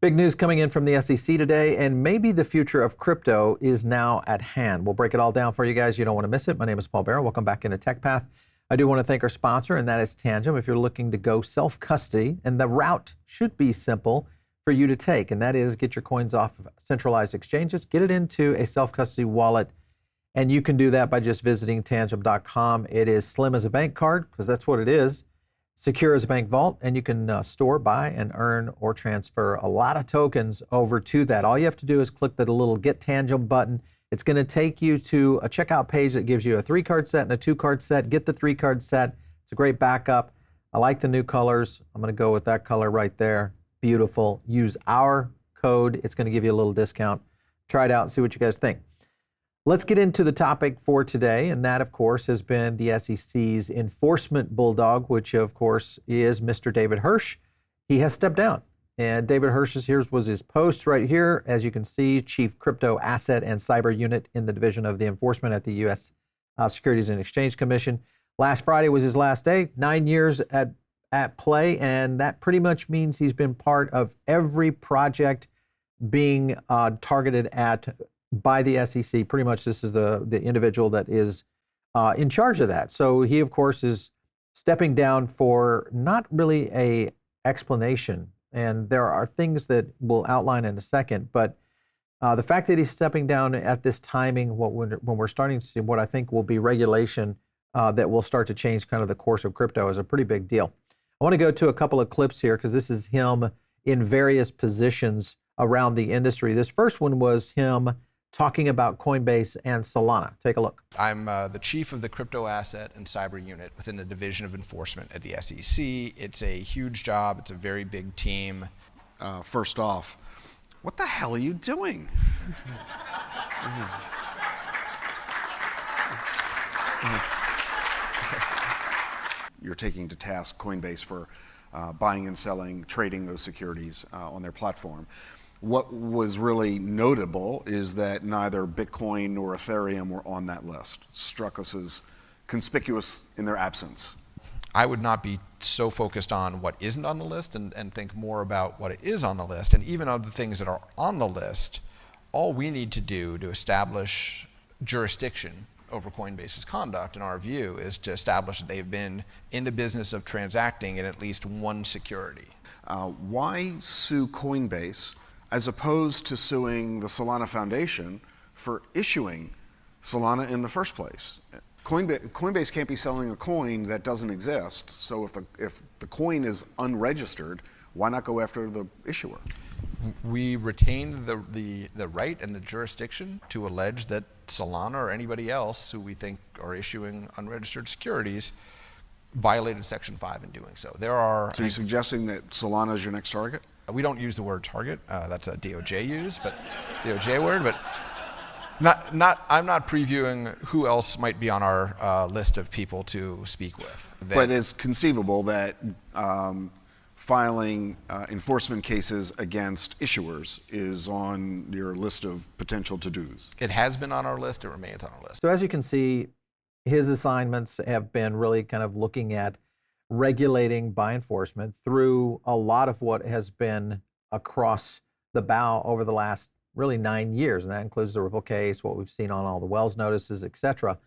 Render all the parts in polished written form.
Big news coming in from the SEC today, and maybe the future of crypto is now at hand. We'll break it all down for you guys. You don't want to miss it. My name is Paul Barrow. Welcome back into Tech Path. I do want to thank our sponsor, and that is Tangem. If you're looking to go self-custody, and the route should be simple for you to take, and that is get your coins off of centralized exchanges, get it into a self-custody wallet, and you can do that by just visiting tangem.com. It is slim as a bank card, because that's what it is. Secure as a bank vault, and you can store, buy, and earn or transfer a lot of tokens over to that. All you have to do is click the little Get Tangem button. It's going to take you to a checkout page that gives you a 3-card set and a 2-card set. Get the 3-card set. It's a great backup. I like the new colors. I'm going to go with that color right there. Beautiful. Use our code. It's going to give you a little discount. Try it out and see what you guys think. Let's get into the topic for today, and that, of course, has been the SEC's enforcement bulldog, which, of course, is Mr. David Hirsch. He has stepped down, and David Hirsch's here was his post right here. As you can see, Chief Crypto Asset and Cyber Unit in the Division of the Enforcement at the U.S. Securities and Exchange Commission. Last Friday was his last day, 9 years at play, and that pretty much means he's been part of every project being targeted at by the SEC. Pretty much this is the individual that is in charge of that. So he, of course, is stepping down for not really a explanation. And there are things that we'll outline in a second. But the fact that he's stepping down at this timing, when we're starting to see what I think will be regulation that will start to change kind of the course of crypto, is a pretty big deal. I want to go to a couple of clips here because this is him in various positions around the industry. This first one was him talking about Coinbase and Solana. Take a look. I'm the chief of the crypto asset and cyber unit within the Division of Enforcement at the SEC. It's a huge job. It's a very big team. First off, what the hell are you doing? You're taking to task Coinbase for buying and selling, trading those securities on their platform. What was really notable is that neither Bitcoin nor Ethereum were on that list. Struck us as conspicuous in their absence. I would not be so focused on what isn't on the list and think more about what is on the list. And even of the things that are on the list, all we need to do to establish jurisdiction over Coinbase's conduct, in our view, is to establish that they've been in the business of transacting in at least one security. Why sue Coinbase as opposed to suing the Solana Foundation for issuing Solana in the first place? Coinbase can't be selling a coin that doesn't exist, so if the coin is unregistered, why not go after the issuer? We retain the right and the jurisdiction to allege that Solana or anybody else who we think are issuing unregistered securities violated Section 5 in doing so. So you're suggesting that Solana is your next target? We don't use the word target. That's a DOJ use, but DOJ word. But I'm not previewing who else might be on our list of people to speak with. But it's conceivable that filing enforcement cases against issuers is on your list of potential to-dos. It has been on our list. It remains on our list. So as you can see, his assignments have been really kind of looking at regulating by enforcement through a lot of what has been across the bow over the last really 9 years, and that includes the Ripple case, what we've seen on all the Wells notices, etc.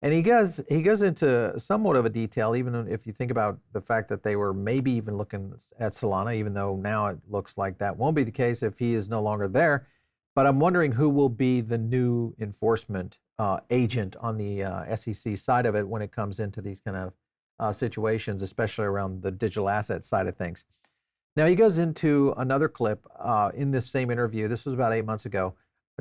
And he goes into somewhat of a detail, even if you think about the fact that they were maybe even looking at Solana, even though now it looks like that won't be the case if he is no longer there. But I'm wondering who will be the new enforcement agent on the SEC side of it when it comes into these kind of situations, especially around the digital asset side of things. Now he goes into another clip in this same interview. This was about 8 months ago,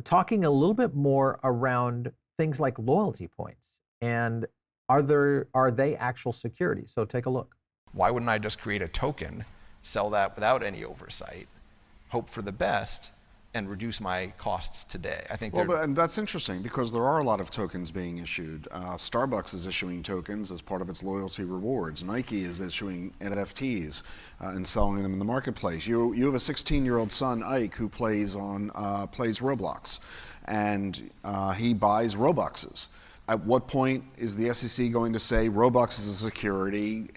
talking a little bit more around things like loyalty points and are they actual securities? So take a look. Why wouldn't I just create a token, sell that without any oversight, hope for the best, and reduce my costs today? I think and that's interesting because there are a lot of tokens being issued. Starbucks is issuing tokens as part of its loyalty rewards. Nike is issuing NFTs and selling them in the marketplace. You have a 16-year-old son, Ike, who plays Roblox, and he buys Robuxes. At what point is the SEC going to say Robux is a security?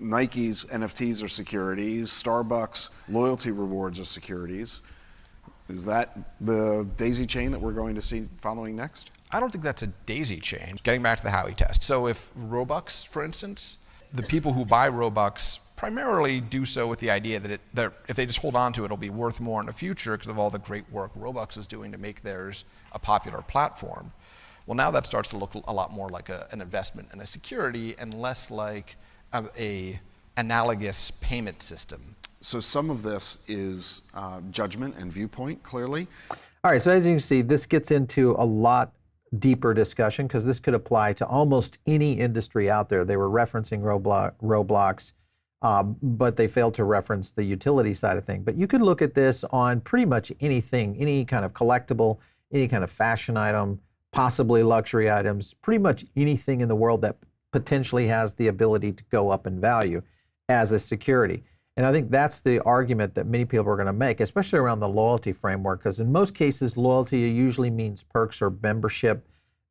Nike's NFTs are securities, Starbucks loyalty rewards are securities. Is that the daisy chain that we're going to see following next? I don't think that's a daisy chain. Getting back to the Howey test. So if Robux, for instance, the people who buy Robux primarily do so with the idea that if they just hold on to it, it'll be worth more in the future because of all the great work Robux is doing to make theirs a popular platform. Well, now that starts to look a lot more like an investment and a security and less like a analogous payment system. So some of this is judgment and viewpoint, clearly. All right, so as you can see, this gets into a lot deeper discussion because this could apply to almost any industry out there. They were referencing Roblox, but they failed to reference the utility side of things. But you could look at this on pretty much anything, any kind of collectible, any kind of fashion item, possibly luxury items, pretty much anything in the world that potentially has the ability to go up in value as a security. And I think that's the argument that many people are going to make, especially around the loyalty framework, because in most cases, loyalty usually means perks or membership.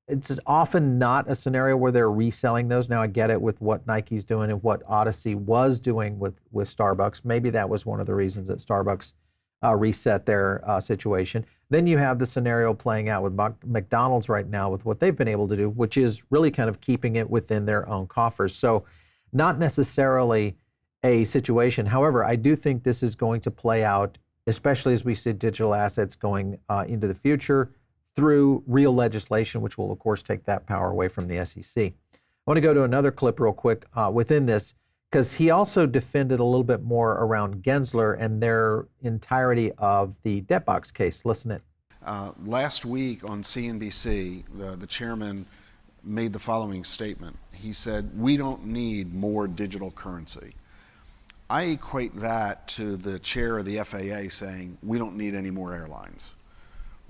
It's often not a scenario where they're reselling those. Now, I get it with what Nike's doing and what Odyssey was doing with Starbucks. Maybe that was one of the reasons that Starbucks reset their situation. Then you have the scenario playing out with McDonald's right now with what they've been able to do, which is really kind of keeping it within their own coffers. So not necessarily a situation. However, I do think this is going to play out, especially as we see digital assets going into the future through real legislation, which will, of course, take that power away from the SEC. I want to go to another clip real quick within this, because he also defended a little bit more around Gensler and their entirety of the debt box case. Listen in. Last week on CNBC, the chairman made the following statement. He said, "We don't need more digital currency." I equate that to the chair of the FAA saying, "We don't need any more airlines."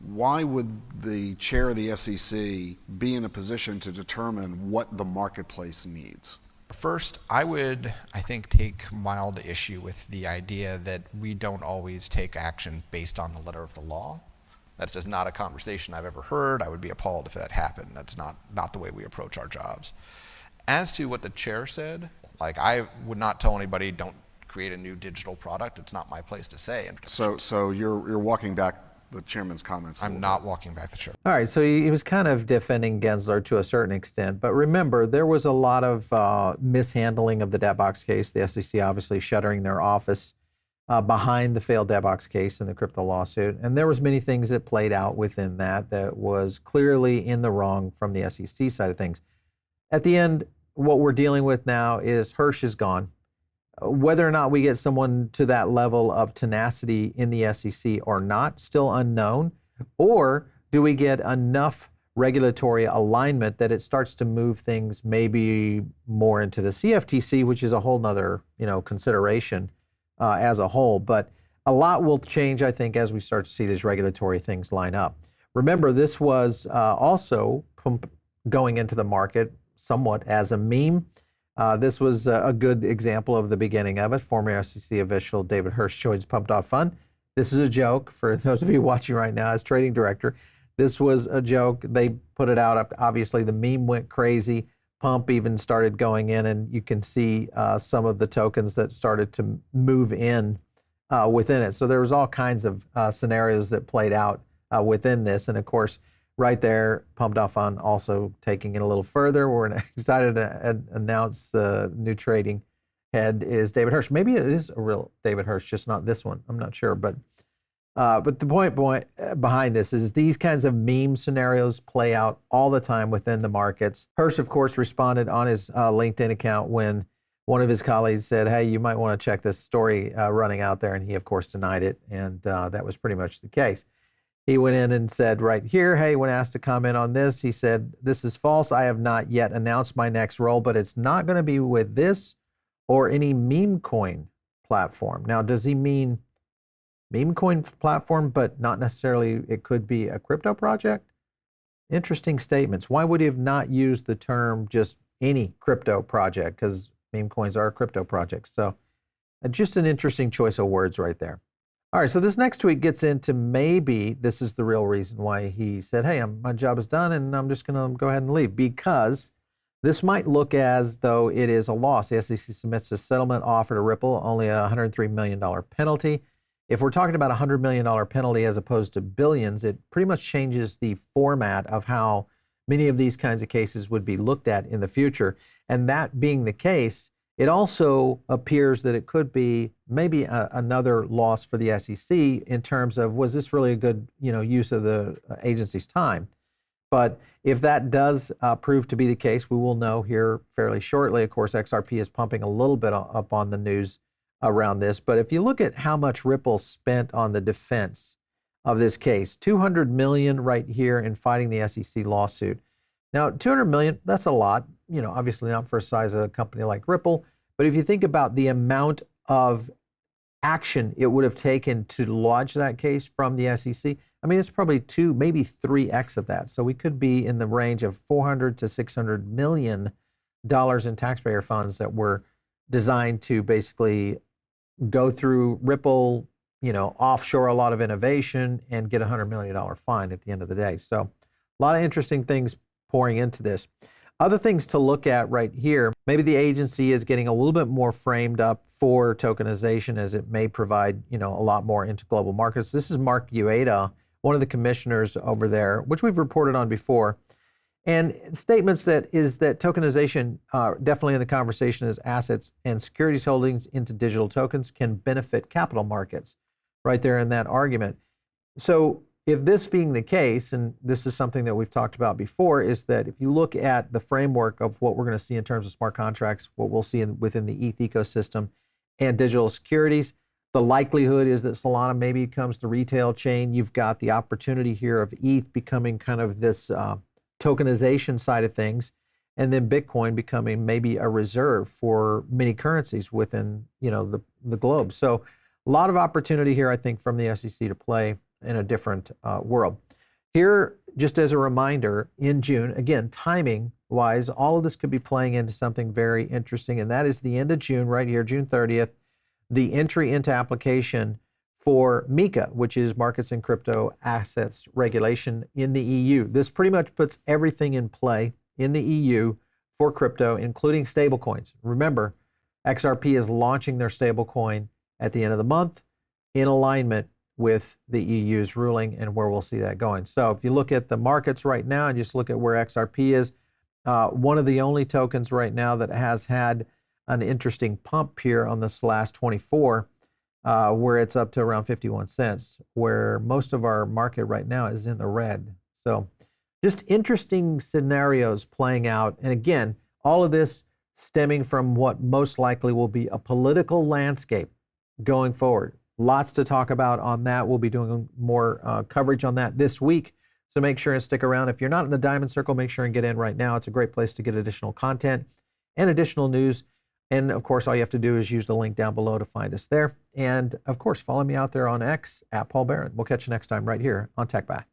Why would the chair of the SEC be in a position to determine what the marketplace needs? First, I think, take mild issue with the idea that we don't always take action based on the letter of the law. That's just not a conversation I've ever heard. I would be appalled if that happened. That's not the way we approach our jobs. As to what the chair said, like, I would not tell anybody, don't create a new digital product. It's not my place to say. So you're walking back the chairman's comments. I'm not walking back the chair. All right, so he was kind of defending Gensler to a certain extent, but remember, there was a lot of mishandling of the debt box case. The SEC obviously shuttering their office behind the failed debt box case and the crypto lawsuit, and there was many things that played out within that was clearly in the wrong from the SEC side of things. At the end, what we're dealing with now is Hirsch is gone. Whether or not we get someone to that level of tenacity in the SEC or not, still unknown. Or do we get enough regulatory alignment that it starts to move things maybe more into the CFTC, which is a whole nother, consideration as a whole. But a lot will change, I think, as we start to see these regulatory things line up. Remember, this was also going into the market somewhat as a meme. This was a good example of the beginning of it. Former SEC official David Hirsch joins Pumped Off Fund. This is a joke for those of you watching right now as trading director. This was a joke. They put it out. Obviously, the meme went crazy. Pump even started going in, and you can see some of the tokens that started to move in within it. So there was all kinds of scenarios that played out within this. And of course, right there, Pumped Off Fund also taking it a little further. We're excited to announce the new trading head is David Hirsch. Maybe it is a real David Hirsch, just not this one. I'm not sure. But the point behind this is these kinds of meme scenarios play out all the time within the markets. Hirsch, of course, responded on his LinkedIn account when one of his colleagues said, "Hey, you might want to check this story running out there." And he, of course, denied it. And that was pretty much the case. He went in and said right here, hey, when asked to comment on this, he said, "This is false. I have not yet announced my next role, but it's not going to be with this or any memecoin platform." Now, does he mean memecoin platform, but not necessarily it could be a crypto project? Interesting statements. Why would he have not used the term just any crypto project? Because meme coins are crypto projects. So just an interesting choice of words right there. All right, so this next tweet gets into maybe this is the real reason why he said, hey, my job is done and I'm just going to go ahead and leave, because This might look as though it is a loss. The SEC submits a settlement offer to Ripple, only a $103 million penalty. If we're talking about a $100 million penalty as opposed to billions, it pretty much changes the format of how many of these kinds of cases would be looked at in the future. And that being the case, it also appears that it could be maybe another loss for the SEC in terms of, was this really a good use of the agency's time? But if that does prove to be the case, we will know here fairly shortly. Of course, XRP is pumping a little bit up on the news around this. But if you look at how much Ripple spent on the defense of this case, $200 million right here in fighting the SEC lawsuit. Now, $200 million, that's a lot, obviously not for the size of a company like Ripple. But if you think about the amount of action it would have taken to lodge that case from the SEC, I mean, it's probably 2, maybe 3x of that. So we could be in the range of $400 to $600 million in taxpayer funds that were designed to basically go through Ripple, offshore a lot of innovation and get a $100 million fine at the end of the day. So a lot of interesting things pouring into this. Other things to look at right here, maybe the agency is getting a little bit more framed up for tokenization as it may provide, a lot more into global markets. This is Mark Uyeda, one of the commissioners over there, which we've reported on before. And statements that tokenization, definitely in the conversation, as assets and securities holdings into digital tokens can benefit capital markets, right there in that argument. So if this being the case, and this is something that we've talked about before, is that if you look at the framework of what we're going to see in terms of smart contracts, what we'll see within the ETH ecosystem and digital securities, the likelihood is that Solana maybe becomes the retail chain. You've got the opportunity here of ETH becoming kind of this tokenization side of things, and then Bitcoin becoming maybe a reserve for many currencies within the globe. So a lot of opportunity here, I think, from the SEC to play in a different world. Here, just as a reminder, in June, again, timing-wise, all of this could be playing into something very interesting, and that is the end of June, right here, June 30th, the entry into application for MiCA, which is Markets and Crypto Assets Regulation in the EU. This pretty much puts everything in play in the EU for crypto, including stablecoins. Remember, XRP is launching their stablecoin at the end of the month in alignment with the EU's ruling and where we'll see that going. So if you look at the markets right now and just look at where XRP is, one of the only tokens right now that has had an interesting pump here on this last 24, where it's up to around 51 cents, where most of our market right now is in the red. So just interesting scenarios playing out. And again, all of this stemming from what most likely will be a political landscape going forward. Lots to talk about on that. We'll be doing more coverage on that this week. So make sure and stick around. If you're not in the Diamond Circle, make sure and get in right now. It's a great place to get additional content and additional news. And of course, all you have to do is use the link down below to find us there. And of course, follow me out there on X at Paul Barron. We'll catch you next time right here on TechPath.